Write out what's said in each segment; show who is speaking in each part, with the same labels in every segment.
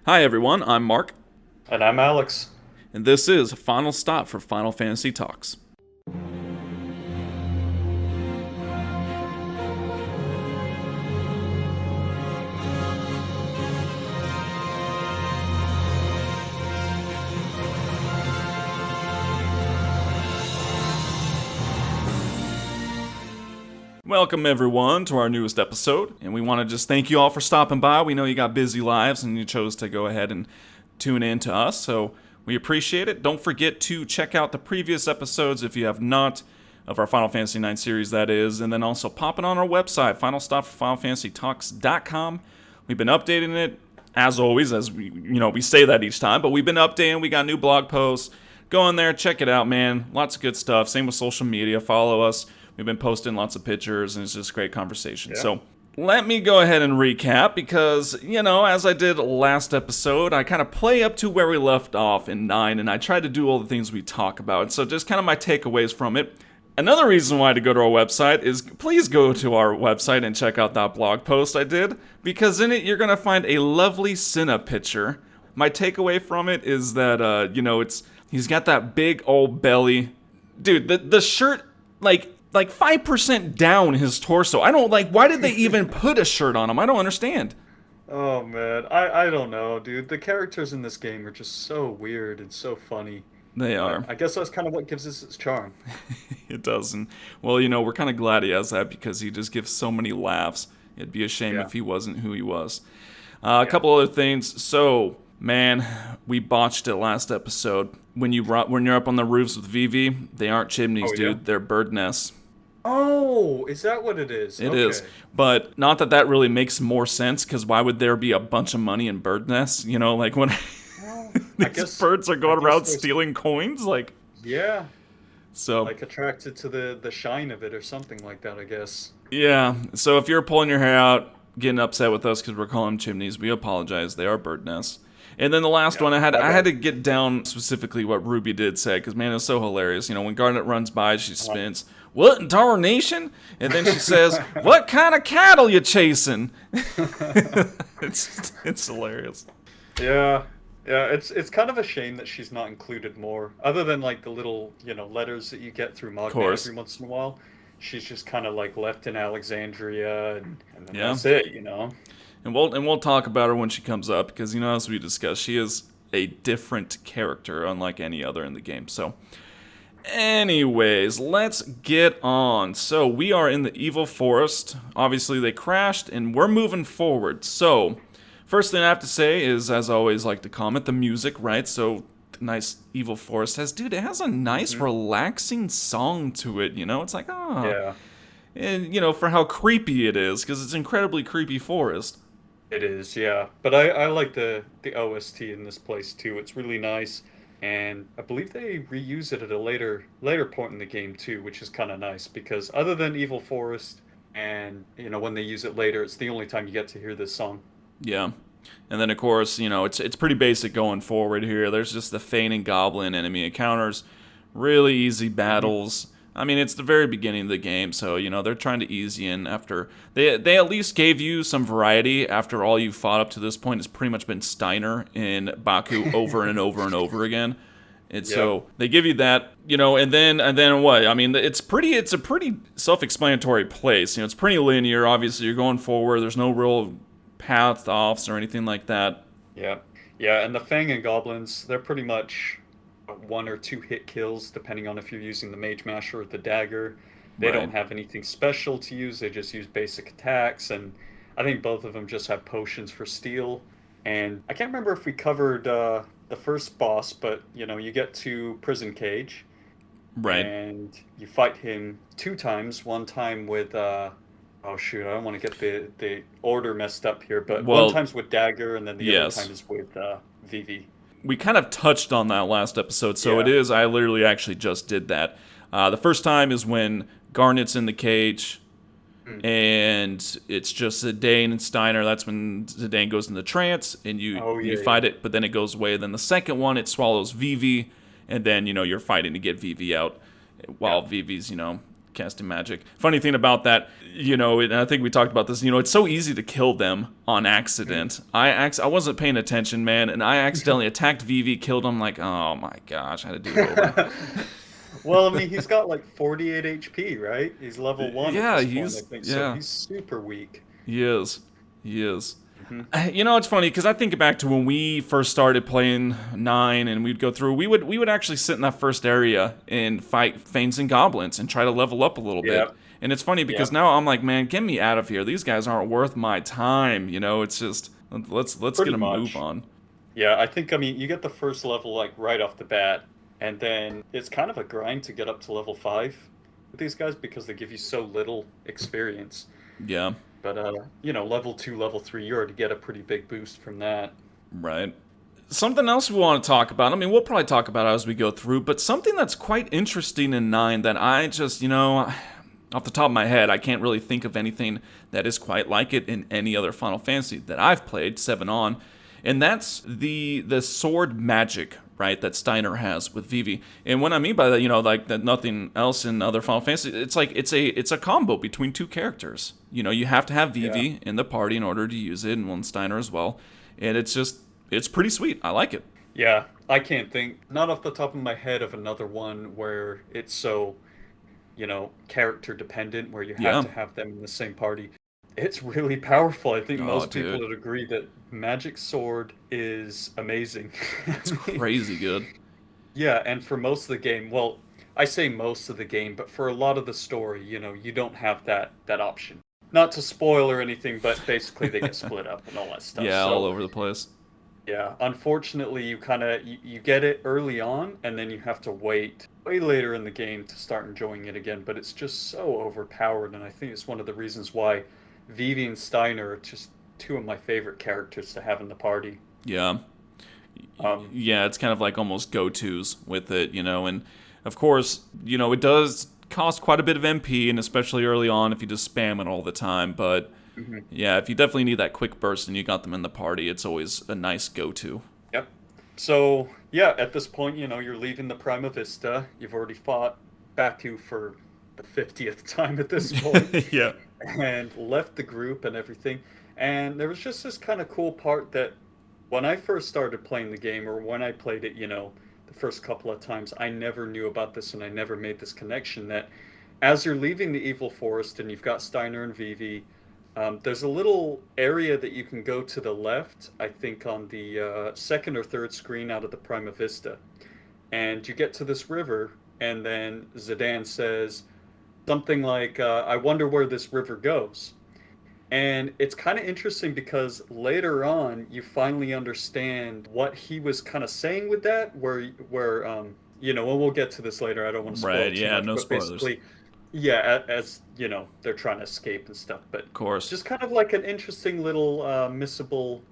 Speaker 1: Hi everyone, I'm Mark,
Speaker 2: And I'm Alex.
Speaker 1: and this is Final Stop for Final Fantasy Talks. Welcome everyone to our newest episode, and we want to just thank you all for stopping by. We know you got busy lives and you chose to go ahead and tune in to us, so we appreciate it. Don't forget to check out the previous episodes if you have not, of our Final Fantasy IX series, that is, and then also pop it on our website, finalstopforfinalfantasytalks.com. We've been updating it, as always, as we say that each time, but we've been updating. We got new blog posts. Go in there, check it out, man. Lots of good stuff. Same with social media. Follow us. We've been posting lots of pictures, and it's just great conversation.
Speaker 2: Yeah.
Speaker 1: So let me go ahead and recap because, as I did last episode, I kind of play up to where we left off in 9, and I try to do all the things we talk about. So just kind of my takeaways from it. Another reason why to go to our website is please go to our website and check out that blog post I did, because in it you're going to find a lovely Cinna picture. My takeaway from it is that, he's got that big old belly. Dude, the shirt, like 5% down his torso. I don't why did they even put a shirt on him? I don't understand.
Speaker 2: Oh man, I don't know, dude. The characters in this game are just so weird and so funny.
Speaker 1: They
Speaker 2: But
Speaker 1: are.
Speaker 2: I guess that's kind of what gives us its charm.
Speaker 1: It doesn't. Well, we're kind of glad he has that because he just gives so many laughs. It'd be a shame
Speaker 2: Yeah.
Speaker 1: if he wasn't who he was. A couple other things. So, man, we botched it last episode. When you're up on the roofs with Vivi, they aren't chimneys,
Speaker 2: Oh,
Speaker 1: dude.
Speaker 2: yeah?
Speaker 1: They're bird nests.
Speaker 2: Oh, is that what it is?
Speaker 1: It
Speaker 2: Okay.
Speaker 1: is. But not that really makes more sense, because why would there be a bunch of money in bird nests? When
Speaker 2: Well, I
Speaker 1: these
Speaker 2: guess
Speaker 1: birds are going
Speaker 2: I guess
Speaker 1: around
Speaker 2: there's-
Speaker 1: stealing coins?
Speaker 2: Yeah,
Speaker 1: So,
Speaker 2: like attracted to the shine of it or something like that, I guess.
Speaker 1: yeah. So if you're pulling your hair out, getting upset with us because we're calling them chimneys, we apologize. They are bird nests. And then the last
Speaker 2: Yeah,
Speaker 1: one, I had
Speaker 2: my
Speaker 1: I had to
Speaker 2: bad.
Speaker 1: get down specifically what Ruby did say, because man, it's so hilarious. When Garnet runs by, she spins, "What in tarnation?" And then she says, "What kind of cattle you chasing?" It's hilarious.
Speaker 2: Yeah. Yeah, it's kind of a shame that she's not included more. Other than like the little, letters that you get through Magna
Speaker 1: Course.
Speaker 2: every once in a while. She's just kind of like left in Alexandria and then
Speaker 1: Yeah.
Speaker 2: that's it.
Speaker 1: And we'll talk about her when she comes up, because as we discussed, she is a different character, unlike any other in the game. So, anyways, let's get on. So we are in the Evil Forest. Obviously, they crashed, and we're moving forward. So, first thing I have to say is, as I always like to comment, the music, right? So, the nice Evil Forest it has a nice, relaxing song to it. It's like,
Speaker 2: Yeah,
Speaker 1: and for how creepy it is, because it's incredibly creepy forest.
Speaker 2: it is, yeah. But I like the OST in this place too. It's really nice. And I believe they reuse it at a later point in the game too, which is kind of nice because other than Evil Forest and when they use it later, it's the only time you get to hear this song.
Speaker 1: Yeah. And then, of course, it's pretty basic going forward here. There's just the Fane and Goblin enemy encounters. Really easy battles. I mean, it's the very beginning of the game, so, they're trying to ease you in after... They at least gave you some variety after all you've fought up to this point has pretty much been Steiner and Baku over and over and over again. And so they give you that, and then what? I mean, it's a pretty self-explanatory place. It's pretty linear. Obviously, you're going forward. There's no real path offs or anything like that.
Speaker 2: Yeah. Yeah, and the Fang and Goblins, they're pretty much one or two hit kills, depending on if you're using the Mage Masher or the Dagger. They don't
Speaker 1: Right.
Speaker 2: have anything special to use, they just use basic attacks, and I think both of them just have potions for steel. And I can't remember if we covered the first boss, but you get to Prison Cage,
Speaker 1: Right.
Speaker 2: and you fight him two times. One time with oh shoot, I don't want to get the order messed up here, but
Speaker 1: Well,
Speaker 2: one time's with Dagger, and then the other
Speaker 1: yes.
Speaker 2: time is with Vivi.
Speaker 1: We kind of touched on that last episode, so
Speaker 2: Yeah.
Speaker 1: I literally actually just did that. The first time is when Garnet's in the cage, and it's just Zidane and Steiner. That's when Zidane goes into trance, and you
Speaker 2: Oh, yeah,
Speaker 1: fight it, but then it goes away. Then the second one, it swallows Vivi, and then, you're fighting to get Vivi out, while Vivi's, casting magic. Funny thing about that, and I think we talked about this, it's so easy to kill them on accident. I wasn't paying attention, man, and I accidentally attacked Vivi, killed him, like, oh my gosh, I had to do it over.
Speaker 2: Well, I mean, he's got like 48 HP, right? He's level 1 at
Speaker 1: Yeah,
Speaker 2: this point, I think. So he's super weak.
Speaker 1: He is. He is. It's funny because I think back to when we first started playing 9 and we'd go through, we would actually sit in that first area and fight Fanes and Goblins and try to level up a little bit. And it's funny because now I'm like, man, get me out of here. These guys aren't worth my time. It's just, let's get a move on.
Speaker 2: Yeah, I think, you get the first level like right off the bat, and then it's kind of a grind to get up to level 5 with these guys because they give you so little experience.
Speaker 1: Yeah.
Speaker 2: But, level 2, level 3, you already get a pretty big boost from that.
Speaker 1: Right. Something else we want to talk about, we'll probably talk about it as we go through, but something that's quite interesting in 9 that I just, off the top of my head, I can't really think of anything that is quite like it in any other Final Fantasy that I've played, 7 on, and that's the sword magic, right, that Steiner has with Vivi. And what I mean by that, like that nothing else in other Final Fantasy, it's like it's a combo between two characters. You have to have Vivi in the party in order to use it, and Steiner as well. And it's pretty sweet. I like it.
Speaker 2: Yeah, I can't think, not off the top of my head, of another one where it's so, character dependent, where you have to have them in the same party. It's really powerful. I think most people would agree that Magic Sword is amazing.
Speaker 1: It's crazy good.
Speaker 2: Yeah, and for most of the game, well, I say most of the game, but for a lot of the story, you don't have that option. Not to spoil or anything, but basically they get split up and all that stuff.
Speaker 1: Yeah, all over the place.
Speaker 2: Yeah, unfortunately, you get it early on, and then you have to wait way later in the game to start enjoying it again. But it's just so overpowered, and I think it's one of the reasons why Vivi and Steiner are just two of my favorite characters to have in the party.
Speaker 1: Yeah. Yeah, it's kind of like almost go-tos with it, and of course, it does cost quite a bit of MP, and especially early on if you just spam it all the time, but yeah, if you definitely need that quick burst and you got them in the party, it's always a nice go-to.
Speaker 2: Yep. So, yeah, at this point, you're leaving the Prima Vista. You've already fought Baku for the 50th time at this point.
Speaker 1: Yeah.
Speaker 2: And left the group and everything. And there was just this kind of cool part that when I first started playing the game, or when I played it, the first couple of times, I never knew about this and I never made this connection that as you're leaving the Evil Forest and you've got Steiner and Vivi, there's a little area that you can go to the left, I think on the second or third screen out of the Prima Vista. And you get to this river, and then Zidane says something like, I wonder where this river goes. And it's kind of interesting because later on, you finally understand what he was kind of saying with that, where and we'll get to this later. I don't want to spoil too much,
Speaker 1: no
Speaker 2: but
Speaker 1: spoilers.
Speaker 2: Basically, yeah, as they're trying to escape and stuff. But
Speaker 1: of course,
Speaker 2: just kind of like an interesting little missable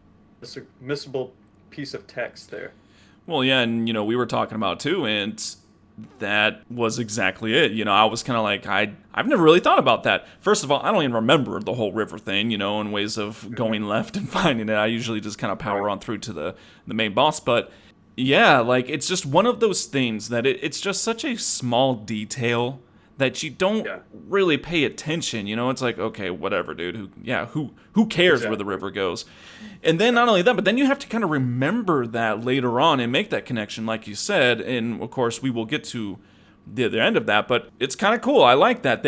Speaker 2: piece of text there.
Speaker 1: Well, yeah, and we were talking about too, and that was exactly it. I was kind of like, I've never really thought about that. First of all, I don't even remember the whole river thing, in ways of going left and finding it. I usually just kind of power on through to the main boss. But yeah, like, it's just one of those things that it's just such a small detail that you don't really pay attention. It's like, okay, whatever, dude. Who cares where the river goes? And then not only that, but then you have to kind of remember that later on and make that connection, like you said. And of course, we will get to the other end of that. But it's kind of cool. I like that.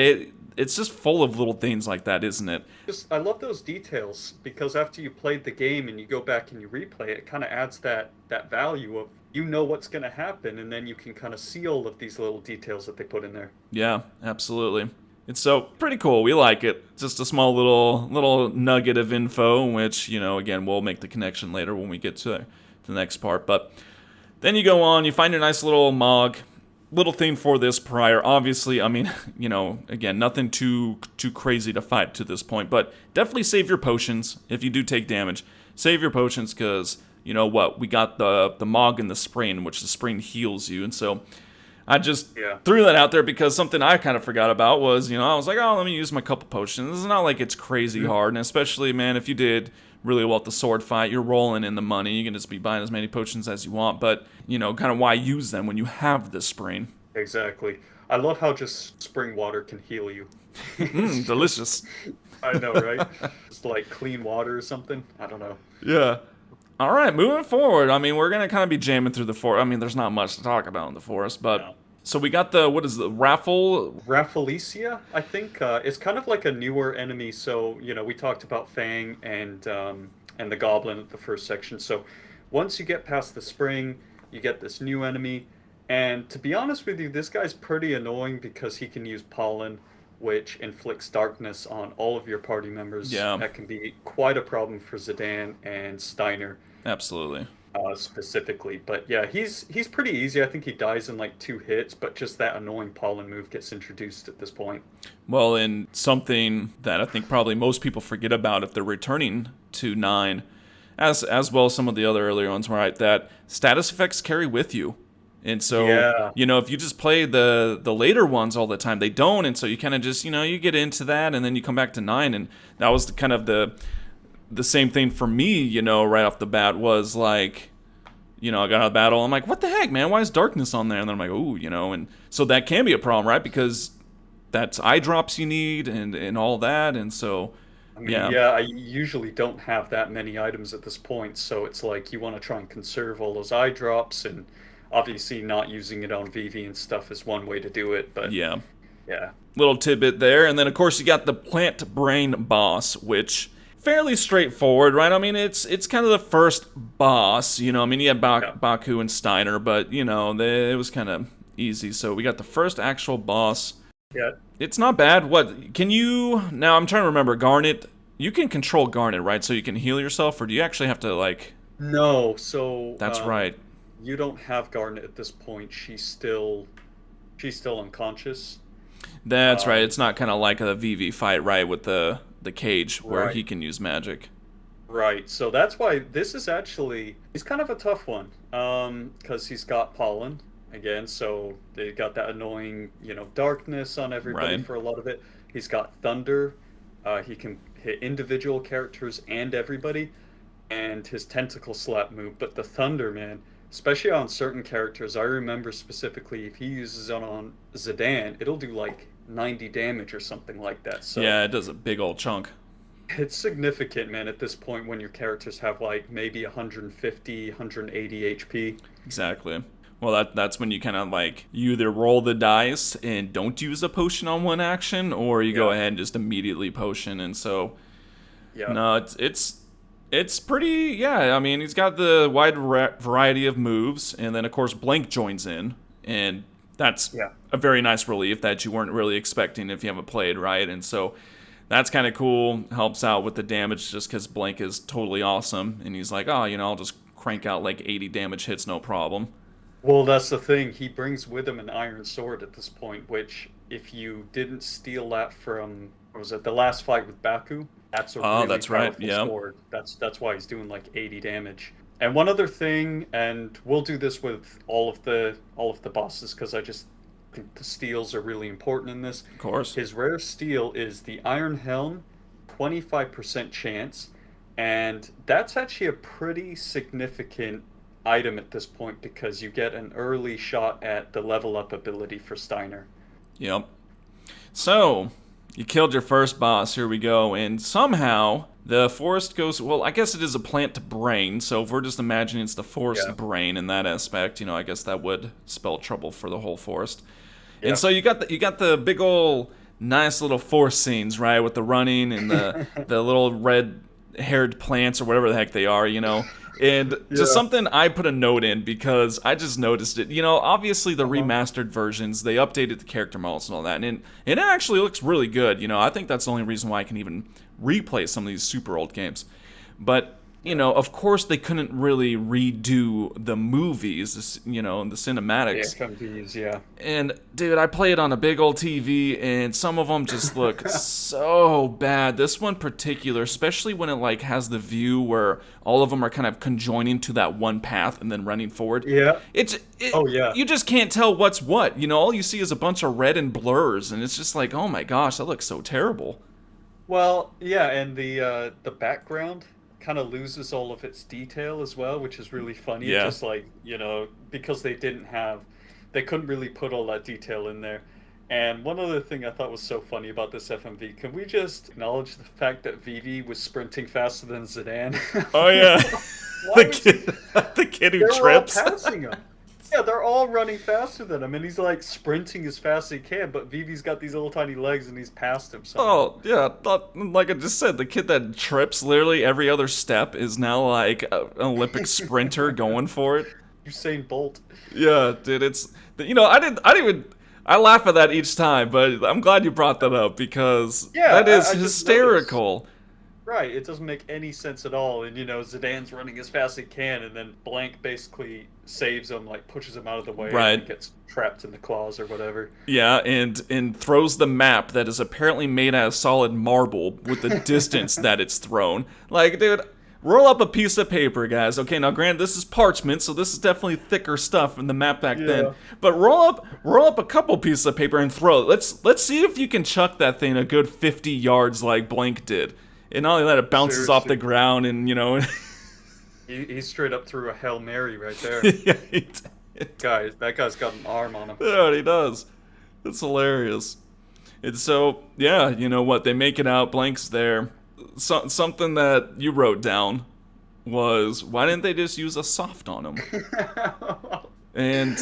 Speaker 1: It's just full of little things like that, isn't it?
Speaker 2: I love those details because after you played the game and you go back and you replay it, it kind of adds that value of what's going to happen, and then you can kind of see all of these little details that they put in there.
Speaker 1: Yeah, absolutely. It's so pretty cool. We like it. Just a small little nugget of info, which, again, we'll make the connection later when we get to the next part. But then you go on, you find your nice little Mog. Little thing for this prior, obviously, again, nothing too crazy to fight to this point, but definitely save your potions if you do take damage. Save your potions because, you know what, we got the Mog and the Sprain, which the Sprain heals you, and so I just threw that out there because something I kind of forgot about was, I was like, oh, let me use my couple potions. It's not like it's crazy hard, and especially, man, if you did really well at the sword fight, you're rolling in the money, you can just be buying as many potions as you want, but, kind of why use them when you have the Sprain?
Speaker 2: Exactly. I love how just spring water can heal you. It's just,
Speaker 1: Delicious.
Speaker 2: I know, right? Just like clean water or something. I don't know.
Speaker 1: Yeah. All right, moving forward. I mean, we're gonna kind of be jamming through the forest. I mean, there's not much to talk about in the forest, but
Speaker 2: No.
Speaker 1: so we got the what is the raffle?
Speaker 2: Rafflesia, I think, it's kind of like a newer enemy. So, we talked about Fang and the Goblin at the first section. So, once you get past the spring, you get this new enemy. And to be honest with you, this guy's pretty annoying because he can use pollen, which inflicts darkness on all of your party members.
Speaker 1: Yeah,
Speaker 2: That can be quite a problem for Zidane and Steiner
Speaker 1: absolutely.
Speaker 2: specifically. But yeah, he's pretty easy. I think he dies in like 2 hits, but just that annoying pollen move gets introduced at this point.
Speaker 1: Well, and something that I think probably most people forget about if they're returning to 9, as well as some of the other earlier ones, right? That status effects carry with you. And so,
Speaker 2: Yeah,
Speaker 1: if you just play the later ones all the time, they don't. And so you kind of just, you get into that and then you come back to 9. And that was kind of the same thing for me, right off the bat was like, I got out of battle. I'm like, what the heck, man? Why is darkness on there? And then I'm like, ooh, and so that can be a problem, right? Because that's eye drops you need and all that. And so,
Speaker 2: I mean,
Speaker 1: yeah,
Speaker 2: yeah, I usually don't have that many items at this point, so it's like you want to try and conserve all those eye drops, and obviously not using it on VV and stuff is one way to do it, but
Speaker 1: yeah.
Speaker 2: yeah.
Speaker 1: Little tidbit there. And then, of course, you got the plant brain boss, which fairly straightforward, right? I mean, it's kind of the first boss, I mean, you had
Speaker 2: Yeah.
Speaker 1: Baku and Steiner, but, it was kind of easy. So we got the first actual boss.
Speaker 2: Yeah.
Speaker 1: It's not bad. What can you now? I'm trying to remember. Garnet. You can control Garnet, right? So you can heal yourself, or do you actually have to like?
Speaker 2: No, so
Speaker 1: That's right.
Speaker 2: you don't have Garnet at this point. She's still unconscious.
Speaker 1: That's right.
Speaker 2: Um,
Speaker 1: It's not kind of like a VV fight, right? With the cage where
Speaker 2: right.
Speaker 1: he can use magic.
Speaker 2: Right. So that's why this is actually he's kind of a tough one. Because he's got pollen again, so they got that annoying, darkness on everybody
Speaker 1: Right.
Speaker 2: for a lot of it. He's got thunder. He can hit individual characters and everybody, and his tentacle slap move. But the thunder, man, especially on certain characters, I remember specifically if he uses it on Zidane, it'll do like 90 damage or something like that. So
Speaker 1: Yeah, it does a big old chunk.
Speaker 2: it's significant, man, at this point when your characters have like maybe 150, 180 HP.
Speaker 1: Exactly. Well, that's when you kind of like you either roll the dice and don't use a potion on one action, or you go
Speaker 2: Yeah,
Speaker 1: ahead and just immediately potion. And so
Speaker 2: yeah,
Speaker 1: no, it's pretty. Yeah, I mean, he's got the wide variety of moves, and then of course Blank joins in, and that's
Speaker 2: yeah.
Speaker 1: a very nice relief that you weren't really expecting if you haven't played, right? And so that's kind of cool. Helps out with the damage just because Blank is totally awesome, and he's like, oh, I'll just crank out like 80 damage hits, no problem.
Speaker 2: Well, that's the thing. He brings with him an iron sword at this point, which if you didn't steal that from, what was it, the last fight with Baku? That's a
Speaker 1: Oh,
Speaker 2: really
Speaker 1: that's right.
Speaker 2: powerful
Speaker 1: Yeah,
Speaker 2: sword. That's why he's doing like 80 damage. And one other thing, and we'll do this with all of the bosses because I just think the steals are really important in this.
Speaker 1: of course.
Speaker 2: His rare steal is the Iron Helm, 25% chance, and that's actually a pretty significant item at this point because you get an early shot at the level up ability for Steiner.
Speaker 1: Yep. So, you killed your first boss, here we go, and somehow the forest goes, well, I guess it is a plant brain, so if we're just imagining it's the forest
Speaker 2: Yeah,
Speaker 1: brain in that aspect, I guess that would spell trouble for the whole forest. And
Speaker 2: yeah.
Speaker 1: so you got the big ol' nice little forest scenes, right, with the running and the little red haired plants or whatever the heck they are, And just
Speaker 2: Yeah.
Speaker 1: something I put a note in because I just noticed it. Obviously the
Speaker 2: Uh-huh.
Speaker 1: remastered versions, they updated the character models and all that, and it actually looks really good. I think that's the only reason why I can even replay some of these super old games. But of course they couldn't really redo the movies, and the
Speaker 2: The
Speaker 1: cinematics.
Speaker 2: FMVs, yeah.
Speaker 1: And dude, I play it on a big old TV, and some of them just look so bad. This one particular, especially when it like has the view where all of them are kind of conjoining to that one path and then running forward.
Speaker 2: Yeah.
Speaker 1: It
Speaker 2: Oh, yeah.
Speaker 1: you just can't tell what's what. All you see is a bunch of red and blurs, and it's just like, oh my gosh, that looks so terrible.
Speaker 2: Well, yeah, and the background kind of loses all of its detail as well, which is really funny. It's
Speaker 1: Yeah,
Speaker 2: just like, because they couldn't really put all that detail in there. And one other thing I thought was so funny about this FMV, can we just acknowledge the fact that Vivi was sprinting faster than Zidane?
Speaker 1: Oh yeah,
Speaker 2: Why
Speaker 1: the
Speaker 2: was he?
Speaker 1: kid, the kid
Speaker 2: They
Speaker 1: who
Speaker 2: were all
Speaker 1: trips.
Speaker 2: passing him. Yeah, they're all running faster than him, and he's like sprinting as fast as he can. But Vivi's got these little tiny legs, and he's past him somehow.
Speaker 1: Oh yeah, like I just said, the kid that trips literally every other step is now like an Olympic sprinter going for it.
Speaker 2: Usain Bolt.
Speaker 1: Yeah, dude, it's I didn't even. I laugh at that each time, but I'm glad you brought that up because
Speaker 2: Yeah,
Speaker 1: that is
Speaker 2: I just noticed.
Speaker 1: hysterical.
Speaker 2: Right, it doesn't make any sense at all. And Zidane's running as fast as he can, and then Blank basically saves him, like pushes him out of the way,
Speaker 1: Right.
Speaker 2: and gets trapped in the claws or whatever.
Speaker 1: Yeah, and throws the map that is apparently made out of solid marble with the distance that it's thrown. Like, dude, roll up a piece of paper, guys. Okay, now granted, this is parchment, so this is definitely thicker stuff in the map back then.
Speaker 2: Yeah.
Speaker 1: But roll up a couple pieces of paper and throw it. Let's see if you can chuck that thing a good 50 yards like Blank did. And not only that, it bounces off the
Speaker 2: Seriously.
Speaker 1: ground, and
Speaker 2: He straight up threw a Hail Mary right there.
Speaker 1: yeah, he did.
Speaker 2: That guy's got an arm on him.
Speaker 1: Yeah, he does. It's hilarious. It's so, yeah, you know what? They make it out. Blank's there. Something that you wrote down was, why didn't they just use a soft on him? And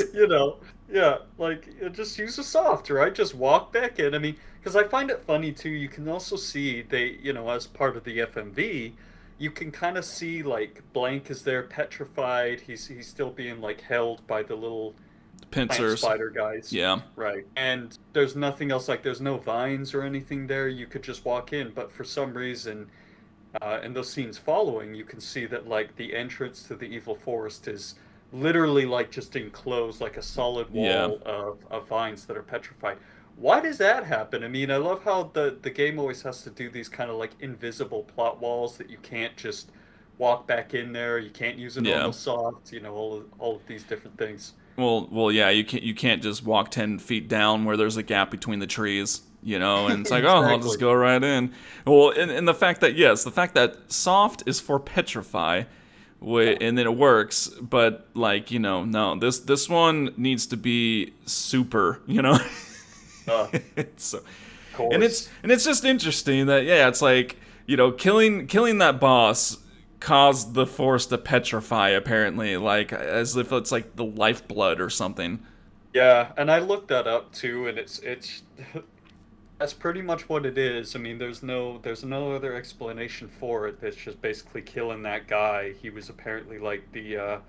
Speaker 2: Yeah, like just use a soft, right? Just walk back in. I mean, because I find it funny too. You can also see as part of the FMV, you can kind of see like Blank is there, petrified. He's still being like held by the little plant
Speaker 1: pincers.
Speaker 2: spider guys.
Speaker 1: Yeah.
Speaker 2: Right. And there's nothing else, like there's no vines or anything there. You could just walk in, but for some reason, in those scenes following, you can see that like the entrance to the evil forest is literally like just enclosed, like a solid wall
Speaker 1: Yeah.
Speaker 2: of vines that are petrified. Why does that happen? I mean, I love how the game always has to do these kind of like invisible plot walls that you can't just walk back in there. You can't use a
Speaker 1: Yeah.
Speaker 2: normal soft, all of these different things.
Speaker 1: Well, yeah, you can't just walk 10 feet down where there's a gap between the trees, and it's like, oh, I'll just
Speaker 2: Exactly.
Speaker 1: go right in. Well, and the fact that soft is for petrify, and then it works, but like, no, this one needs to be super.
Speaker 2: Uh,
Speaker 1: It's
Speaker 2: of course.
Speaker 1: and it's just interesting that it's like, killing that boss caused the force to petrify, apparently, like as if it's like the lifeblood or something.
Speaker 2: Yeah, and I looked that up too, and it's that's pretty much what it is. I mean, there's no other explanation for it. It's just basically killing that guy. He was apparently like the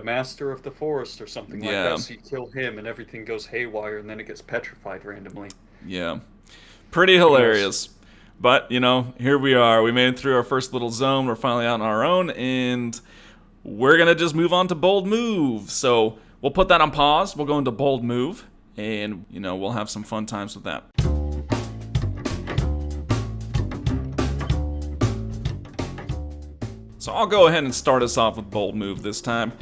Speaker 2: master of the forest or something like
Speaker 1: Yeah.
Speaker 2: that. So you kill him, and everything goes haywire, and then it gets petrified randomly.
Speaker 1: Yeah. Pretty hilarious. But, here we are. We made it through our first little zone. We're finally out on our own, and we're going to just move on to Bold Move. So we'll put that on pause. We'll go into Bold Move, and, we'll have some fun times with that. So I'll go ahead and start us off with Bold Move this time.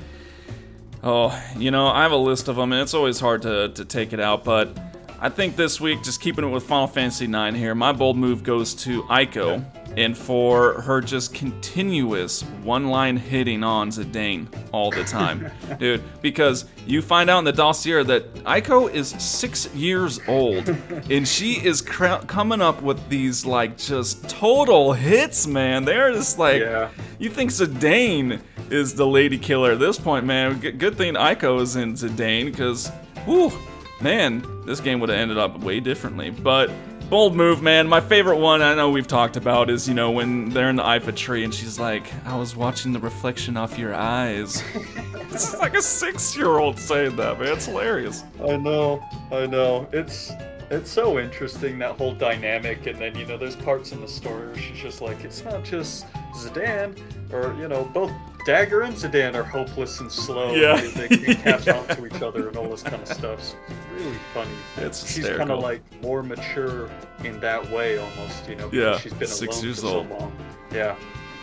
Speaker 1: Oh, I have a list of them, and it's always hard to take it out, but I think this week, just keeping it with Final Fantasy IX here, my bold move goes to Aiko, and for her just continuous one-line hitting on Zidane all the time. Dude, because you find out in the dossier that Aiko is 6 years old, and she is coming up with these, like, just total hits, man. They're just like,
Speaker 2: Yeah.
Speaker 1: you think Zidane is the lady killer at this point, man. Good thing Aiko is in Zidane, because, whew, man, this game would have ended up way differently. But bold move, man. My favorite one, I know we've talked about, is, when they're in the Ifa tree and she's like, I was watching the reflection off your eyes. It's like a 6-year-old saying that, man. It's hilarious.
Speaker 2: I know. It's so interesting, that whole dynamic, and then there's parts in the story where she's just like, it's not just Zidane, or both Dagger and Zidane are hopeless and slow.
Speaker 1: Yeah.
Speaker 2: They can catch on to each other and all this kind of stuff. It's really funny.
Speaker 1: It's
Speaker 2: She's
Speaker 1: hysterical.
Speaker 2: kind of like more mature in that way almost, because
Speaker 1: Yeah,
Speaker 2: she's been
Speaker 1: 6
Speaker 2: alone
Speaker 1: years
Speaker 2: for so
Speaker 1: old.
Speaker 2: long. Yeah.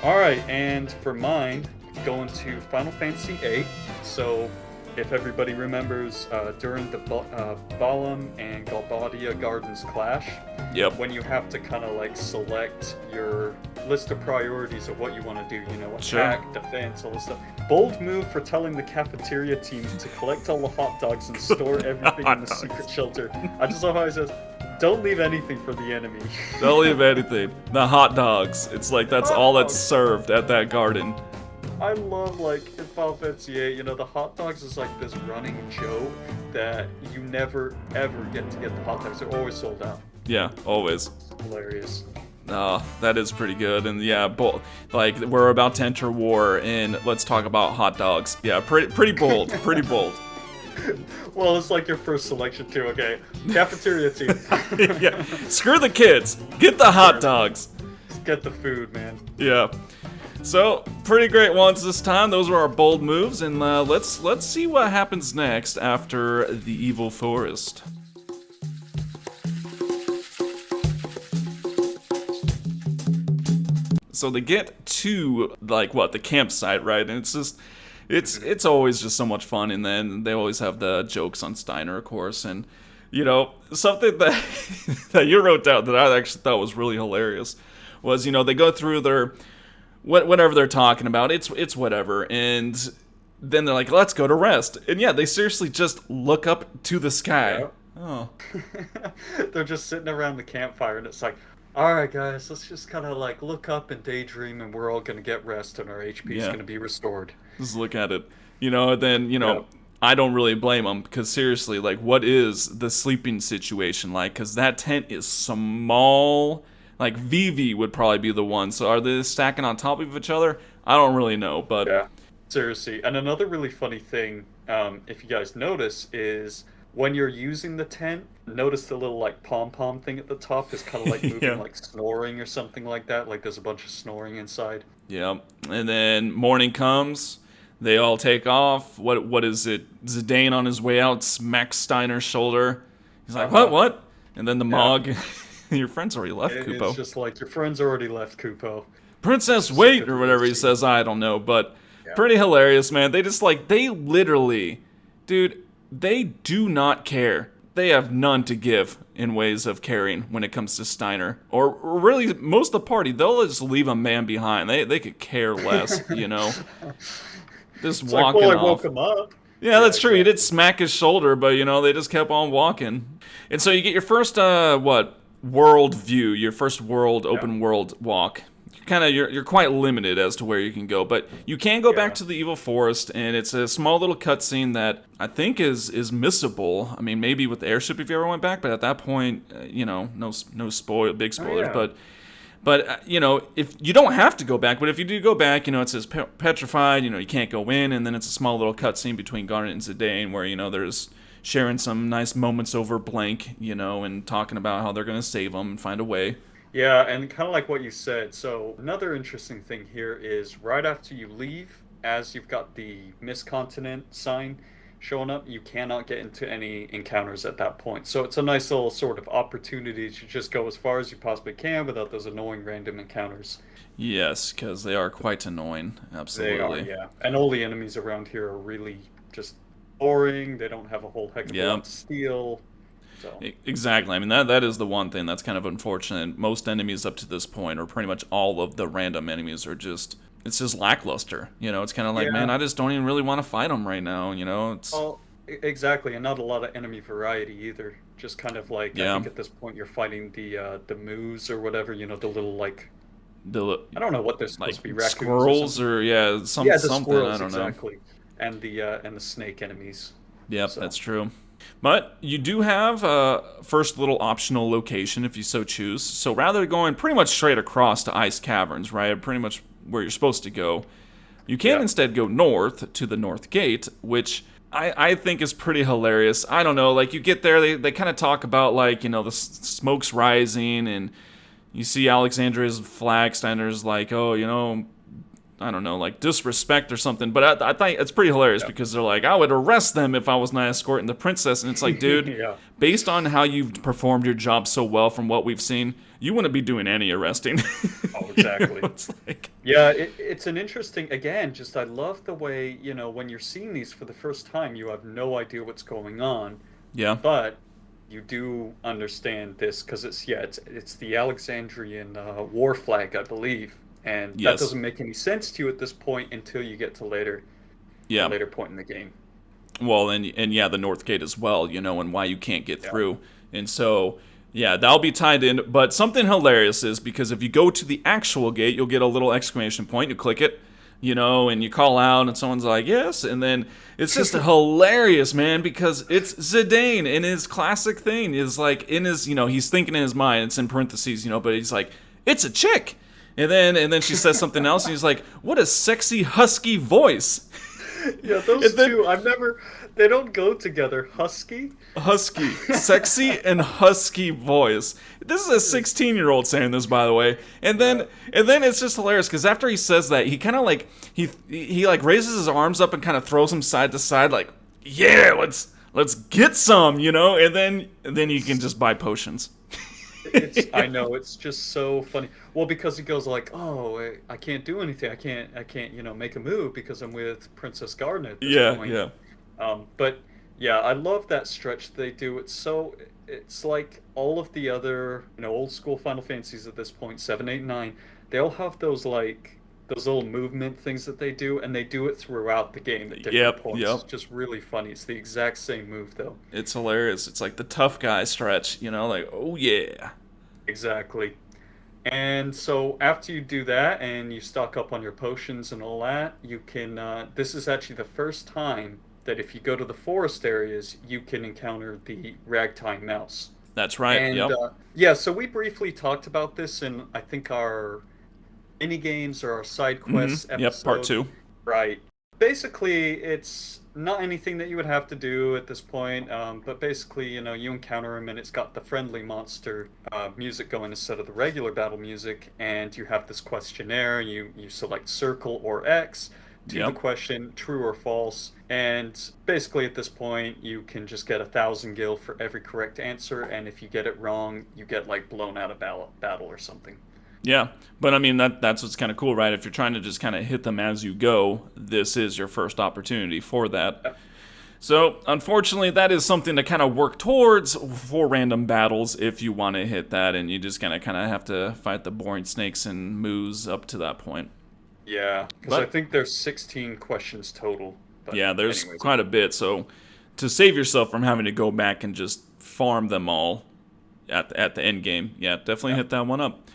Speaker 2: All right, and for mine, going to Final Fantasy VIII. So if everybody remembers, during the Balam and Galbadia Gardens clash,
Speaker 1: Yep.
Speaker 2: when you have to kind of like select your list of priorities of what you want to do,
Speaker 1: Sure.
Speaker 2: attack, defense, all this stuff. Bold move for telling the cafeteria team to collect all the hot dogs and store everything in the secret shelter. I just love how he says, don't leave anything for the enemy.
Speaker 1: Don't leave anything. The hot dogs. It's like that's
Speaker 2: Hot
Speaker 1: all that's
Speaker 2: dogs.
Speaker 1: served at that garden.
Speaker 2: I love, like, in Final Fantasy VIII, the hot dogs is like this running joke that you never, ever get to get the hot dogs. They're always sold out.
Speaker 1: Yeah, always.
Speaker 2: Hilarious.
Speaker 1: That is pretty good. And yeah, like we're about to enter war, and let's talk about hot dogs. Yeah, pretty bold. Pretty bold.
Speaker 2: Well, it's like your first selection, too, okay? Cafeteria team.
Speaker 1: Yeah. Screw the kids. Get the hot dogs.
Speaker 2: Just get the food, man.
Speaker 1: Yeah. So, pretty great ones this time. Those were our bold moves, and let's see what happens next after the evil forest. So they get to the campsite, right? And it's just it's always just so much fun, and then they always have the jokes on Steiner, of course, and something that that you wrote down that I actually thought was really hilarious was they go through their whatever they're talking about, it's whatever, and then they're like, let's go to rest, and yeah, they seriously just look up to the sky.
Speaker 2: Yep.
Speaker 1: Oh.
Speaker 2: They're just sitting around the campfire, and it's like, all right, guys, let's just kind of like look up and daydream, and we're all gonna get rest, and our HP is gonna be restored.
Speaker 1: Just look at it, and then
Speaker 2: Yep.
Speaker 1: I don't really blame them, because seriously, like, what is the sleeping situation like? Because that tent is small. Like, Vivi would probably be the one. So are they stacking on top of each other? I don't really know, but
Speaker 2: Yeah, seriously. And another really funny thing, if you guys notice, is when you're using the tent, notice the little like pom-pom thing at the top is kind of like moving,
Speaker 1: Yeah.
Speaker 2: like snoring or something like that. Like there's a bunch of snoring inside.
Speaker 1: yeah. And then morning comes. They all take off. What is it? Zidane on his way out smacks Steiner's shoulder. He's like, what? And then the Mog, your friend's already left, Kupo.
Speaker 2: It's just like, your friend's already left, Kupo.
Speaker 1: Princess, wait, or whatever he says. I don't know, but pretty hilarious, man. They just they literally, dude, they do not care. They have none to give in ways of caring when it comes to Steiner, or really most of the party. They'll just leave a man behind. They could care less, Just
Speaker 2: It's
Speaker 1: walking
Speaker 2: like, well, I
Speaker 1: off.
Speaker 2: woke him up.
Speaker 1: Yeah, that's true. He did smack his shoulder, but they just kept on walking. And so you get your first world view, your first open world walk. You're quite limited as to where you can go, but you can go back to the evil forest, and it's a small little cutscene that I think is missable. I mean, maybe with the airship if you ever went back, but at that point, no big spoilers, but if you don't have to go back, but if you do go back, it says petrified, you can't go in, and then it's a small little cutscene between Garnet and Zidane where, there's sharing some nice moments over Blank, and talking about how they're going to save them and find a way.
Speaker 2: Yeah, and kind of like what you said. So another interesting thing here is right after you leave, as you've got the Miscontinent sign showing up, you cannot get into any encounters at that point. So it's a nice little sort of opportunity to just go as far as you possibly can without those annoying random encounters.
Speaker 1: Yes, because they are quite annoying. Absolutely.
Speaker 2: They are, yeah. And all the enemies around here are really just boring. They don't have a whole heck of a lot to steal. So.
Speaker 1: Exactly. I mean, that is the one thing that's kind of unfortunate. Most enemies up to this point, or pretty much all of the random enemies, are just lackluster. It's kind of like, man, I just don't even really want to fight them right now. It's
Speaker 2: well, exactly, and not a lot of enemy variety either. Just kind of like, I think at this point you're fighting the moose or whatever. The little like. I don't know what they're supposed to be. Raccoons
Speaker 1: squirrels or
Speaker 2: the
Speaker 1: something.
Speaker 2: Squirrels,
Speaker 1: I don't know.
Speaker 2: Exactly. And the snake enemies.
Speaker 1: Yep, that's true. But you do have a first little optional location if you so choose. So rather than going pretty much straight across to Ice Caverns, right, pretty much where you're supposed to go, you can instead go north to the North Gate, which I think is pretty hilarious. I don't know, like you get there, they kind of talk about like, the smoke's rising, and you see Alexandria's flag. Steiner's like, oh, I don't know, like disrespect or something. But I think it's pretty hilarious because they're like, I would arrest them if I was not escorting the princess. And it's like, dude,
Speaker 2: Yeah.
Speaker 1: based on how you've performed your job so well from what we've seen, you wouldn't be doing any arresting.
Speaker 2: Oh, exactly.
Speaker 1: It's like,
Speaker 2: Yeah, it's an interesting, again, just I love the way, when you're seeing these for the first time, you have no idea what's going on,
Speaker 1: yeah,
Speaker 2: but you do understand this because it's the Alexandrian war flag, I believe, and that
Speaker 1: yes,
Speaker 2: doesn't make any sense to you at this point until you get to
Speaker 1: yeah.
Speaker 2: later point in the game.
Speaker 1: Well, and yeah, the North Gate as well, and why you can't get
Speaker 2: Yeah.
Speaker 1: through. And so, yeah, that'll be tied in. But something hilarious is because if you go to the actual gate, you'll get a little exclamation point. You click it, and you call out, and someone's like, yes. And then it's just hilarious, man, because it's Zidane in his classic thing. Is like in his, he's thinking in his mind, it's in parentheses, but he's like, it's a chick. And then she says something else, and he's like, what a sexy, husky voice.
Speaker 2: Yeah, those two, they don't go together. Husky?
Speaker 1: Husky. Sexy and husky voice. This is a 16-year-old saying this, by the way. And then it's just hilarious, because after he says that, he kind of like, he like raises his arms up and kind of throws them side to side, like, yeah, let's get some, and then you can just buy potions.
Speaker 2: I know, it's just so funny. Well, because he goes like, "Oh, I can't do anything. I can't, make a move because I'm with Princess Garden at this point."
Speaker 1: Yeah.
Speaker 2: But yeah, I love that stretch they do. It's like all of the other, old school Final Fantasies at this point, 7, 8, 9. They all have those little movement things that they do, and they do it throughout the game at different points.
Speaker 1: Yep.
Speaker 2: It's just really funny. It's the exact same move though.
Speaker 1: It's hilarious. It's like the tough guy stretch, like, oh yeah.
Speaker 2: Exactly. And so after you do that and you stock up on your potions and all that, you can, this is actually the first time that if you go to the forest areas, you can encounter the ragtime mouse.
Speaker 1: That's right.
Speaker 2: And
Speaker 1: Yep.
Speaker 2: yeah, so we briefly talked about this in, I think, our mini games or our side quests episode.
Speaker 1: Yep. Part 2.
Speaker 2: Right. Basically, it's not anything that you would have to do at this point, but basically, you encounter him and it's got the friendly monster music going instead of the regular battle music, and you have this questionnaire. You select circle or X to the question, true or false, and basically at this point, you can just get 1,000 gil for every correct answer, and if you get it wrong, you get like blown out of battle or something.
Speaker 1: Yeah, but I mean, that's what's kind of cool, right? If you're trying to just kind of hit them as you go, this is your first opportunity for that. So, unfortunately, that is something to kind of work towards for random battles if you want to hit that, and you just kind of have to fight the boring snakes and moos up to that point.
Speaker 2: Yeah, because I think there's 16 questions total. But
Speaker 1: yeah, there's quite a bit, so to save yourself from having to go back and just farm them all at the end game, yeah, definitely hit that one up.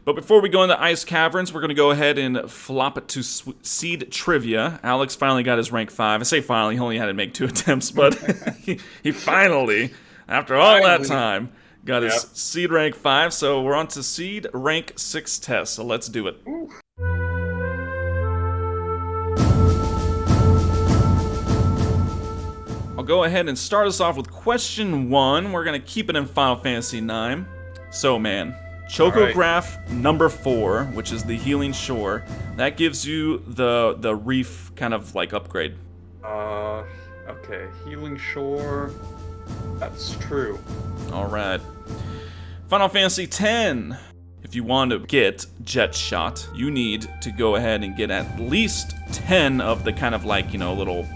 Speaker 1: But before we go into Ice Caverns, we're going to go ahead and flop it to Seed Trivia. Alex finally got his rank 5. I say finally, he only had to make 2 attempts, but he finally, after all that time, got his Seed rank 5. So we're on to Seed rank 6 test, so let's do it.
Speaker 2: Ooh.
Speaker 1: I'll go ahead and start us off with question 1. We're going to keep it in Final Fantasy IX. So, man, Chocograph number 4, which is the Healing Shore, that gives you the reef kind of like upgrade.
Speaker 2: Okay, Healing Shore, that's true.
Speaker 1: Alright. Final Fantasy X. If you want to get Jet Shot, you need to go ahead and get at least 10 of the kind of like, little,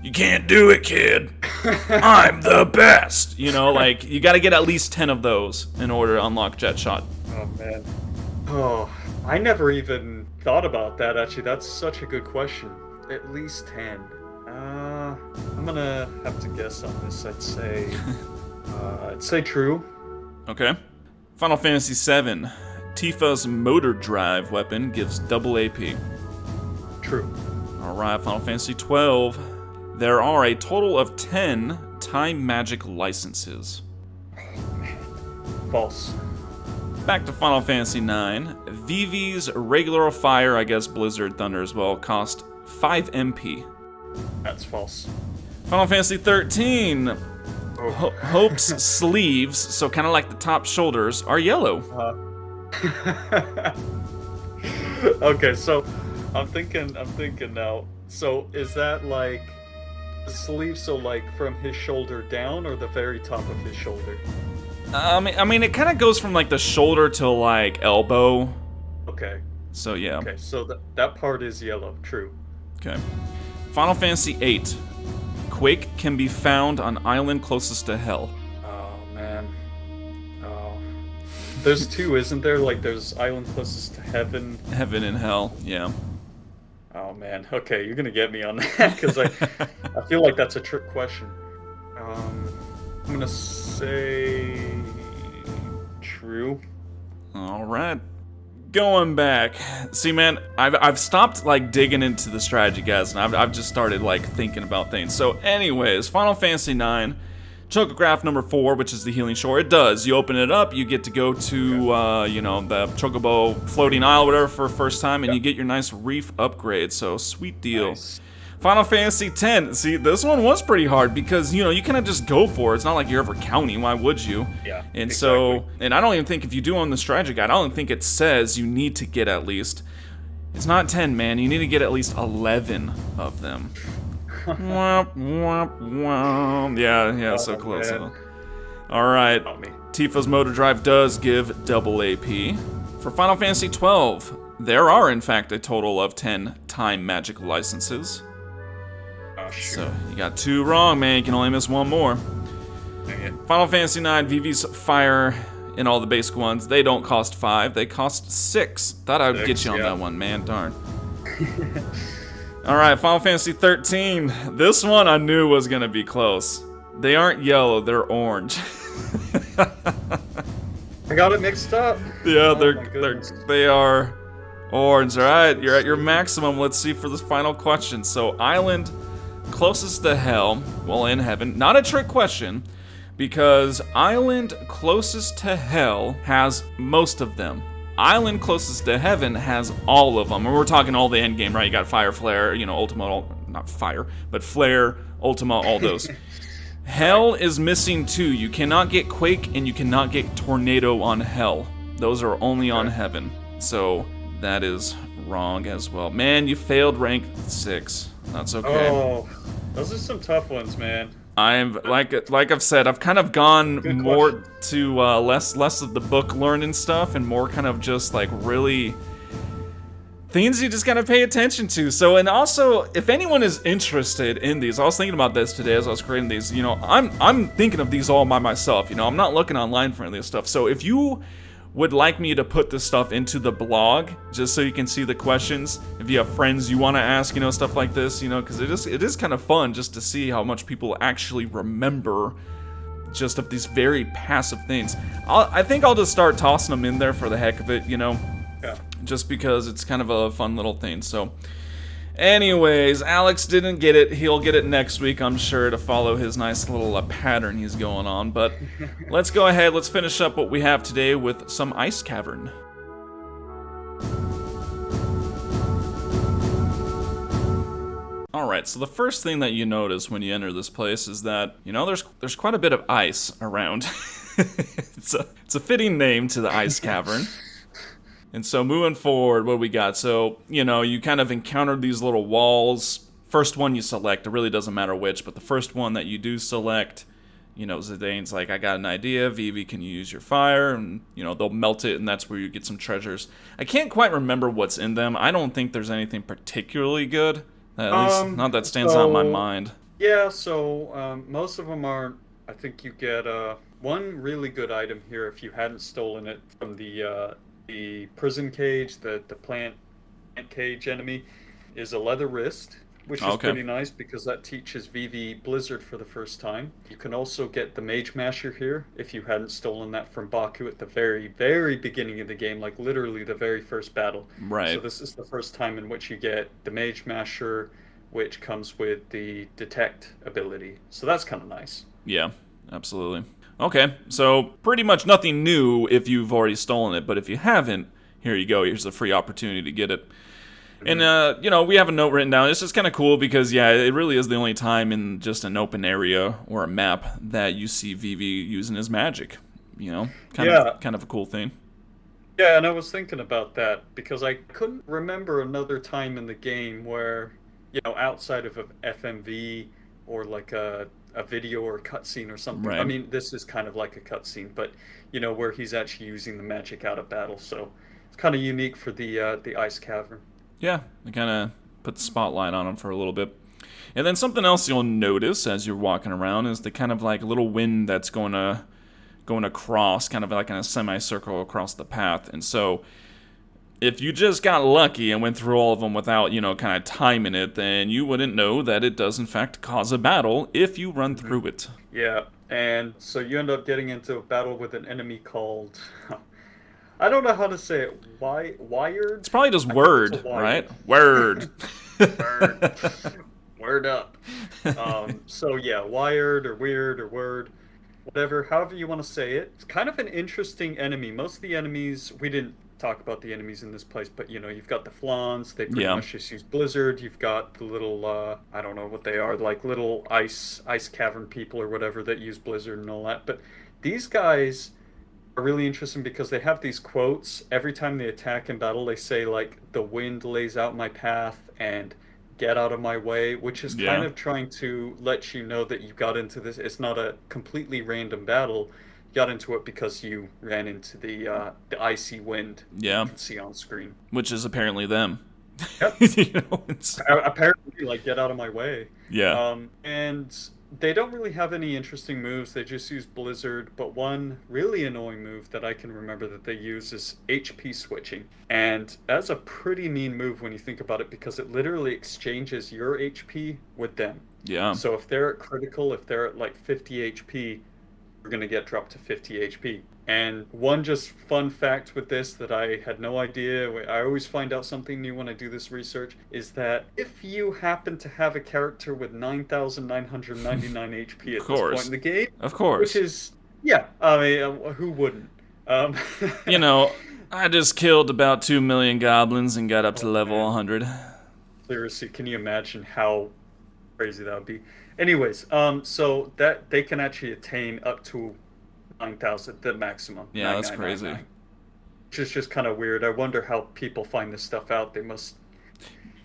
Speaker 1: you can't do it, kid. I'm the best. Like, you got to get at least 10 of those in order to unlock Jet Shot.
Speaker 2: Oh, man. Oh, I never even thought about that, actually. That's such a good question. At least 10. I'm gonna have to guess on this. I'd say true.
Speaker 1: Okay. Final Fantasy VII. Tifa's motor drive weapon gives double AP.
Speaker 2: True.
Speaker 1: Alright, Final Fantasy XII. There are a total of 10 time magic licenses.
Speaker 2: False.
Speaker 1: Back to Final Fantasy IX. Vivi's regular fire, I guess Blizzard Thunder as well, cost 5 MP.
Speaker 2: That's false.
Speaker 1: Final Fantasy XIII. Hope's sleeves, so kind of like the top shoulders, are yellow.
Speaker 2: Okay, so I'm thinking now. So is that like the sleeve? So like from his shoulder down, or the very top of his shoulder?
Speaker 1: I mean, it kind of goes from like the shoulder to like elbow.
Speaker 2: Okay.
Speaker 1: So yeah.
Speaker 2: Okay. So that part is yellow. True.
Speaker 1: Okay. Final Fantasy VIII. Quake can be found on island closest to Hell.
Speaker 2: Oh man. Oh. There's two, isn't there? Like there's island closest to heaven.
Speaker 1: Heaven and Hell. Yeah.
Speaker 2: Oh man. Okay, you're gonna get me on that because I feel like that's a trick question. I'm gonna say true.
Speaker 1: All right. Going back. See, man, I've stopped like digging into the strategy guides, and I've just started like thinking about things. So, anyways, Final Fantasy IX, Chocograph number 4, which is the Healing Shore. It does. You open it up, you get to go to the Chocobo floating isle, whatever, for first time, and you get your nice reef upgrade. So, sweet deal.
Speaker 2: Nice.
Speaker 1: Final Fantasy X. See, this one was pretty hard because, you kind of just go for it. It's not like you're ever counting. Why would you?
Speaker 2: Yeah,
Speaker 1: And
Speaker 2: exactly.
Speaker 1: so, and I don't even think if you do own the strategy guide, I don't think it says you need to get at least. It's not 10, man. You need to get at least 11 of them. Womp, womp, womp. Yeah, so close.
Speaker 2: man.
Speaker 1: All right.
Speaker 2: Not me.
Speaker 1: Tifa's motor drive does give double AP. For Final Fantasy XII, there are, in fact, a total of 10 time magic licenses.
Speaker 2: Oh shoot.
Speaker 1: So you got 2 wrong, man. You can only miss 1 more.
Speaker 2: Dang it.
Speaker 1: Final Fantasy IX, Vivi's Fire, and all the basic ones, they don't cost 5, they cost 6. Thought I would get
Speaker 2: 6,
Speaker 1: you on
Speaker 2: yeah.
Speaker 1: that one, man. Darn. Alright, Final Fantasy 13. This one I knew was gonna be close. They aren't yellow, they're orange.
Speaker 2: I got it mixed up.
Speaker 1: Yeah,
Speaker 2: Oh my goodness.
Speaker 1: they are orange. Alright, you're at your maximum. Let's see for this final question. So, island closest to hell, well, in heaven. Not a trick question, because island closest to hell has most of them. Island closest to heaven has all of them. And we're talking all the end game, right? You got Fire, Flare, Ultima, not Fire, but Flare, Ultima, all those. Hell is missing 2. You cannot get Quake and you cannot get Tornado on Hell. Those are only on Heaven. So that is wrong as well. Man, you failed rank 6. That's okay.
Speaker 2: Oh, those are some tough ones, man.
Speaker 1: I'm like I've said, I've kind of gone
Speaker 2: Good
Speaker 1: more
Speaker 2: question.
Speaker 1: to less of the book learning stuff and more kind of just like really things you just gotta pay attention to. So, and also, if anyone is interested in these, I was thinking about this today as I was creating these. I'm thinking of these all by myself. I'm not looking online for any of this stuff. So, if you would like me to put this stuff into the blog, just so you can see the questions, if you have friends you want to ask, stuff like this, because it is kind of fun just to see how much people actually remember just of these very passive things. I think I'll just start tossing them in there for the heck of it,
Speaker 2: Yeah.
Speaker 1: just because it's kind of a fun little thing. So, anyways, Alex didn't get it. He'll get it next week, I'm sure, to follow his nice little pattern he's going on. But let's go ahead. Let's finish up what we have today with some Ice Cavern. Alright, so the first thing that you notice when you enter this place is that, there's quite a bit of ice around. It's a fitting name to the Ice Cavern. And so moving forward, what do we got? So, you kind of encountered these little walls. First one you select, it really doesn't matter which, but the first one that you do select, Zidane's like, I got an idea, Vivi, can you use your fire? And, they'll melt it, and that's where you get some treasures. I can't quite remember what's in them. I don't think there's anything particularly good. At least, not that stands out in my mind.
Speaker 2: Yeah, so most of them aren't. I think you get one really good item here if you hadn't stolen it from the prison cage, the plant cage enemy, is a leather wrist, which is
Speaker 1: Okay.
Speaker 2: pretty nice because that teaches Vivi Blizzard for the first time. You can also get the Mage Masher here if you hadn't stolen that from Baku at the very, very beginning of the game, like literally the very first battle.
Speaker 1: Right.
Speaker 2: So this is the first time in which you get the Mage Masher, which comes with the Detect ability. So that's kind of nice.
Speaker 1: Yeah, absolutely. Okay, so pretty much nothing new if you've already stolen it, but if you haven't, here you go. Here's a free opportunity to get it. And, we have a note written down. It's just kind of cool because, yeah, it really is the only time in just an open area or a map that you see Vivi using his magic. Kind of a cool thing.
Speaker 2: Yeah, and I was thinking about that because I couldn't remember another time in the game where, outside of a FMV or like a video or a cutscene or something. I
Speaker 1: Right.
Speaker 2: mean, this is kind of like a cutscene, but where he's actually using the magic out of battle. So it's kind of unique for the Ice Cavern.
Speaker 1: Yeah, they kind of put the spotlight on him for a little bit. And then something else you'll notice as you're walking around is the kind of like little wind that's going across, kind of like in a semicircle across the path. And so if you just got lucky and went through all of them without, kind of timing it, then you wouldn't know that it does in fact cause a battle if you run
Speaker 2: Mhm.
Speaker 1: through it.
Speaker 2: Yeah, and so you end up getting into a battle with an enemy called I don't know how to say it.
Speaker 1: It's
Speaker 2: Wired?
Speaker 1: probably just
Speaker 2: I think it's a
Speaker 1: word,
Speaker 2: wired.
Speaker 1: right? Word.
Speaker 2: Word. Word up. So yeah, wired or weird or word, whatever, however you want to say it. It's kind of an interesting enemy. Most of the enemies, we didn't talk about the enemies in this place, but you've got the Flans, they pretty
Speaker 1: Yeah.
Speaker 2: much just use Blizzard. You've got the little I don't know what they are, like little ice cavern people or whatever that use Blizzard and all that. But these guys are really interesting because they have these quotes every time they attack in battle. They say like the wind lays out my path and get out of my way, which is kind
Speaker 1: Yeah.
Speaker 2: of trying to let you know that you got into this. It's not a completely random battle. You got into it because you ran into the icy wind that you
Speaker 1: Yeah.
Speaker 2: can see on screen.
Speaker 1: Which is apparently them.
Speaker 2: Yep.
Speaker 1: It's
Speaker 2: Apparently, like get out of my way.
Speaker 1: yeah.
Speaker 2: And they don't really have any interesting moves. They just use Blizzard. But one really annoying move that I can remember that they use is HP switching. And that's a pretty mean move when you think about it because it literally exchanges your HP with them.
Speaker 1: Yeah.
Speaker 2: So if they're at critical, if they're at like 50 HP, you're going to get dropped to 50 HP. And one just fun fact with this that I had no idea, I always find out something new when I do this research, is that if you happen to have a character with 9,999 HP
Speaker 1: Of
Speaker 2: at this point
Speaker 1: course.
Speaker 2: in the game,
Speaker 1: Of
Speaker 2: which
Speaker 1: course.
Speaker 2: is, yeah, I mean, who wouldn't? Um,
Speaker 1: You know, I just killed about 2 million goblins and got up to
Speaker 2: oh
Speaker 1: level
Speaker 2: man,
Speaker 1: 100.
Speaker 2: seriously, can you imagine how crazy that would be? Anyways, so that they can actually attain up to 9,000, the maximum,
Speaker 1: Yeah, that's crazy.
Speaker 2: 9,999. Which is just kind of weird. I wonder how people find this stuff out. They must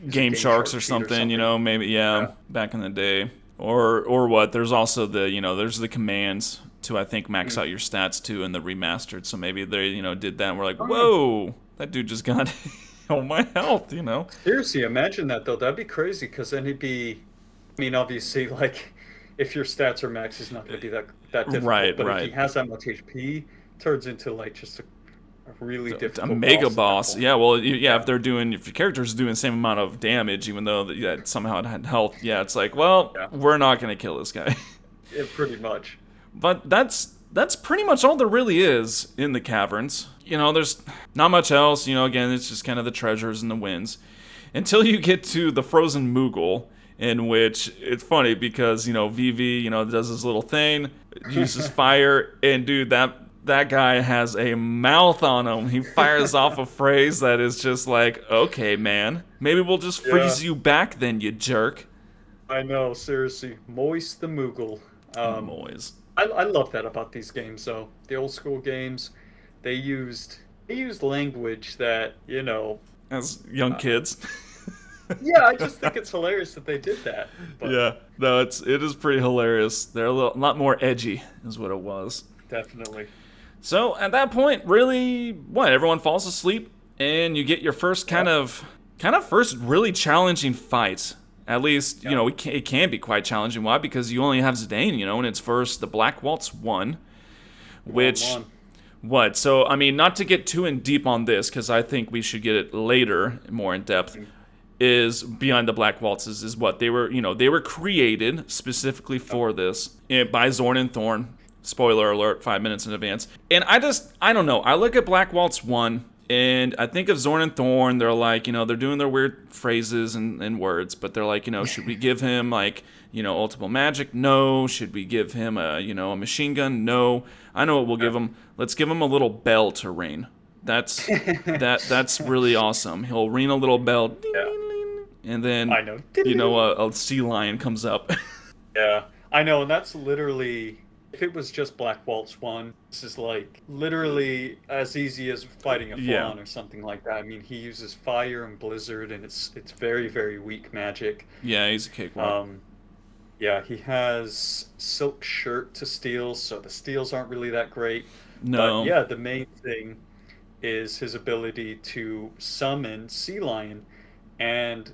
Speaker 2: use a
Speaker 1: Game
Speaker 2: Game
Speaker 1: Sharks
Speaker 2: Shark
Speaker 1: or
Speaker 2: cheat or
Speaker 1: something,
Speaker 2: something.
Speaker 1: maybe, yeah,
Speaker 2: Yeah.
Speaker 1: back in the day. Or what? There's also there's the commands to, I think, max
Speaker 2: Mm.
Speaker 1: out your stats too in the remastered. So maybe they, did that and we're like,
Speaker 2: Oh yeah.
Speaker 1: whoa, that dude just got all my health.
Speaker 2: Seriously, imagine that though. That'd be crazy because then it'd be. I mean, obviously, like if your stats are max, it's not going to be that difficult.
Speaker 1: Right,
Speaker 2: But if he
Speaker 1: right.
Speaker 2: has that much HP, it turns into like just a really
Speaker 1: A
Speaker 2: difficult
Speaker 1: mega
Speaker 2: boss at that
Speaker 1: boss.
Speaker 2: point.
Speaker 1: Yeah, well, yeah,
Speaker 2: Yeah.
Speaker 1: if your character's doing the same amount of damage, even though that somehow it had health, yeah, it's like, well,
Speaker 2: Yeah.
Speaker 1: we're not gonna kill this guy.
Speaker 2: Yeah, pretty much.
Speaker 1: But that's pretty much all there really is in the caverns. There's not much else. Again, it's just kind of the treasures and the winds until you get to the frozen Moogle, in which it's funny because VV does his little thing, uses fire, and dude, that guy has a mouth on him. He fires off a phrase that is just like, okay, man, maybe we'll just
Speaker 2: Yeah,
Speaker 1: freeze you back then, you jerk.
Speaker 2: I know. Seriously, Moist the Moogle.
Speaker 1: Moise.
Speaker 2: I love that about these games, though. The old school games, they used they used language that,
Speaker 1: As young
Speaker 2: uh,
Speaker 1: kids.
Speaker 2: yeah, I just think it's hilarious that they did that. But
Speaker 1: Yeah, no, it is pretty hilarious. They're a lot more edgy, is what it was.
Speaker 2: definitely.
Speaker 1: So at that point, really, what everyone falls asleep, and you get your first
Speaker 2: Yeah,
Speaker 1: first really challenging fight. At least
Speaker 2: yeah.
Speaker 1: it can be quite challenging. Why? Because you only have Zidane, and it's first the Black Waltz 1,
Speaker 2: One
Speaker 1: which
Speaker 2: one.
Speaker 1: what? So I mean, not to get too in deep on this, because I think we should get it later, more in depth.
Speaker 2: Mm,
Speaker 1: Is Beyond the Black Waltzes is what they were created specifically
Speaker 2: yeah.
Speaker 1: for this by Zorn and Thorn. Spoiler alert, 5 minutes in advance. And I don't know. I look at Black Waltz 1 and I think of Zorn and Thorn. They're like, they're doing their weird phrases and words, but they're like, should we give him like, ultimate magic? No. Should we give him a machine gun? No. I know what we'll give him. Let's give him a little bell to ring. That's really awesome. He'll ring a little bell, ding,
Speaker 2: Yeah,
Speaker 1: ding, ding, and then
Speaker 2: I know.
Speaker 1: a sea lion comes up.
Speaker 2: Yeah, I know, and that's literally if it was just Black Waltz 1, this is like literally as easy as fighting a
Speaker 1: Yeah.
Speaker 2: Flan or something like that. I mean, he uses fire and blizzard, and it's very, very weak magic.
Speaker 1: Yeah, he's a cakewalk.
Speaker 2: Um, yeah, he has silk shirt to steals, so the steals aren't really that great. But
Speaker 1: No.
Speaker 2: yeah, the main thing is his ability to summon Sea Lion. And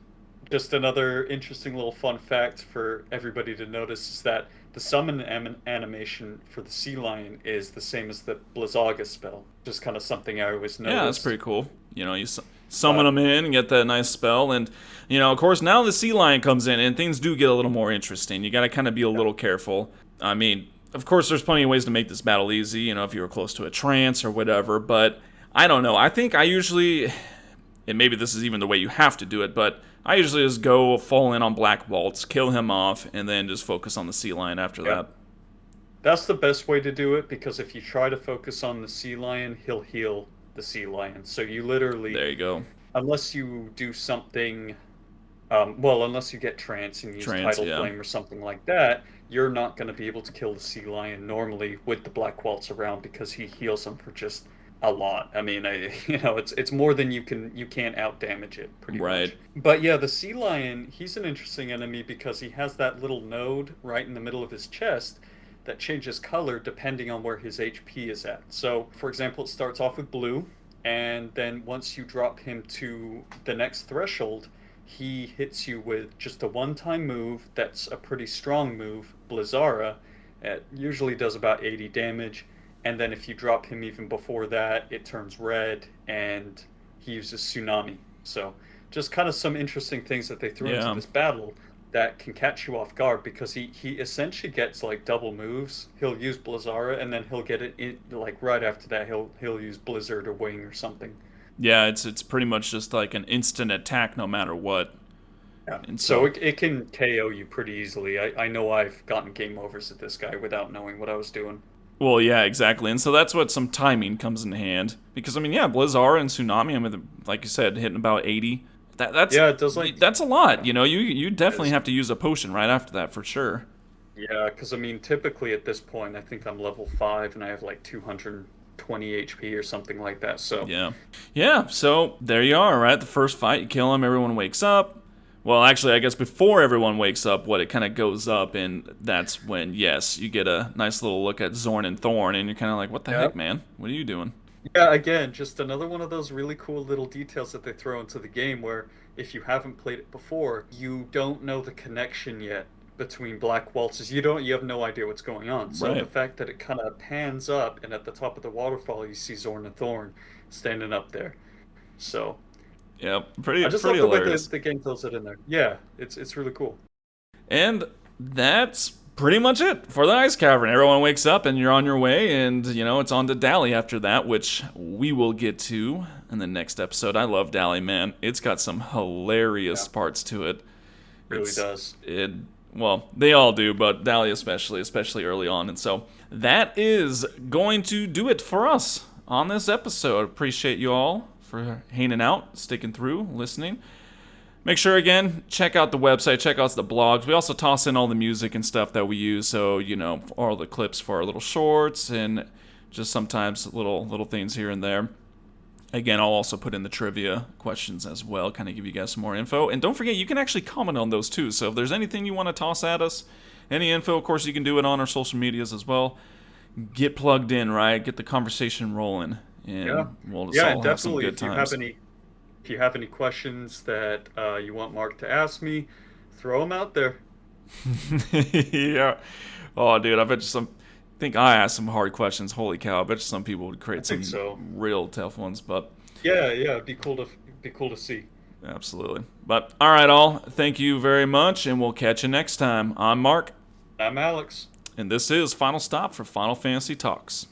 Speaker 2: just another interesting little fun fact for everybody to notice is that the summon animation for the Sea Lion is the same as the Blizzaga spell. Just kind of something I always
Speaker 1: Yeah, that's
Speaker 2: noticed.
Speaker 1: pretty cool. You summon
Speaker 2: But
Speaker 1: them in and get that nice spell. And, of course, now the sea lion comes in and things do get a little more interesting. You got to kind of be a little careful. I mean, of course, there's plenty of ways to make this battle easy, if you were close to a trance or whatever. But I don't know. I think I usually, and maybe this is even the way you have to do it, but I usually just go full in on Black Waltz, kill him off, and then just focus on the sea lion after
Speaker 2: yeah,
Speaker 1: that.
Speaker 2: that's the best way to do it because if you try to focus on the Sea Lion, he'll heal the Sea Lion. So you literally,
Speaker 1: There you go.
Speaker 2: unless you do something, unless you get trance and use
Speaker 1: Trance,
Speaker 2: tidal
Speaker 1: yeah.
Speaker 2: flame or something like that, you're not going to be able to kill the Sea Lion normally with the Black Waltz around because he heals them for just a lot. I mean, it's more than you can't out damage it pretty
Speaker 1: Right.
Speaker 2: much. But yeah, the Sea Lion, he's an interesting enemy because he has that little node right in the middle of his chest that changes color depending on where his HP is at. So, for example, it starts off with blue, and then once you drop him to the next threshold, he hits you with just a one-time move that's a pretty strong move, Blizzara. It usually does about 80 damage, and then if you drop him even before that, it turns red, and he uses Tsunami. So, just kind of some interesting things that they threw into
Speaker 1: Yeah.
Speaker 2: this battle that can catch you off guard because he essentially gets like double moves. He'll use Blizzara and then he'll get it in, like right after that he'll use Blizzard or Wing or something.
Speaker 1: Yeah, it's pretty much just like an instant attack no matter what.
Speaker 2: Yeah.
Speaker 1: And
Speaker 2: So
Speaker 1: so,
Speaker 2: it can KO you pretty easily. I know I've gotten game overs at this guy without knowing what I was doing.
Speaker 1: well, yeah, exactly. And so that's what some timing comes in hand. Because I mean, yeah, Blizzard and Tsunami, I mean, like you said, hitting about 80. That's
Speaker 2: Yeah, it does like
Speaker 1: that's a lot.
Speaker 2: yeah,
Speaker 1: You definitely
Speaker 2: it's,
Speaker 1: have to use a potion right after that for sure.
Speaker 2: yeah, because I mean typically at this point I think I'm level 5 and I have like 220 HP or something like that. So
Speaker 1: Yeah. Yeah, so there you are, right? The first fight, you kill him, everyone wakes up. Well, actually, I guess before everyone wakes up, it kind of goes up, and that's when, yes, you get a nice little look at Zorn and Thorn, and you're kind of like, what the
Speaker 2: yeah.
Speaker 1: heck, man? What are you doing?
Speaker 2: Yeah, again, just another one of those really cool little details that they throw into the game where if you haven't played it before, you don't know the connection yet between Black Waltzes. You have no idea what's going on. So the
Speaker 1: Right.
Speaker 2: fact that it kind of pans up and at the top of the waterfall you see Zorn and Thorn standing up there. So
Speaker 1: Yep.
Speaker 2: I
Speaker 1: Pretty
Speaker 2: just
Speaker 1: pretty
Speaker 2: love the way
Speaker 1: hilarious.
Speaker 2: the game throws it in there. Yeah, it's really cool.
Speaker 1: And that's pretty much it for the Ice Cavern. Everyone wakes up and you're on your way, and it's on to Dally after that, which we will get to in the next episode. I love Dally, man. It's got some hilarious
Speaker 2: Yeah,
Speaker 1: parts to it.
Speaker 2: really
Speaker 1: It's
Speaker 2: does.
Speaker 1: it well, they all do, but Dally especially early on. And so that is going to do it for us on this episode. Appreciate you all for hanging out, sticking through, listening. Make sure, again, check out the website, check out the blogs. We also toss in all the music and stuff that we use, so, all the clips for our little shorts and just sometimes little things here and there. Again, I'll also put in the trivia questions as well, kind of give you guys some more info. And don't forget, you can actually comment on those too. So if there's anything you want to toss at us, any info, of course, you can do it on our social medias as well. Get plugged in, right? Get the conversation rolling,
Speaker 2: Yeah.
Speaker 1: and we'll just
Speaker 2: Yeah,
Speaker 1: all
Speaker 2: and
Speaker 1: have some
Speaker 2: definitely
Speaker 1: good times.
Speaker 2: if you have any questions that you want Mark to ask me, throw them out there.
Speaker 1: Yeah. Oh, dude, I bet you some. I think I asked some hard questions. Holy cow! I bet you some people would
Speaker 2: I
Speaker 1: create
Speaker 2: think
Speaker 1: some
Speaker 2: so.
Speaker 1: real tough ones, but
Speaker 2: Yeah, it'd be cool to see.
Speaker 1: absolutely. But all right, all. Thank you very much, and we'll catch you next time. I'm Mark,
Speaker 2: I'm Alex.
Speaker 1: and this is Final Stop for Final Fantasy Talks.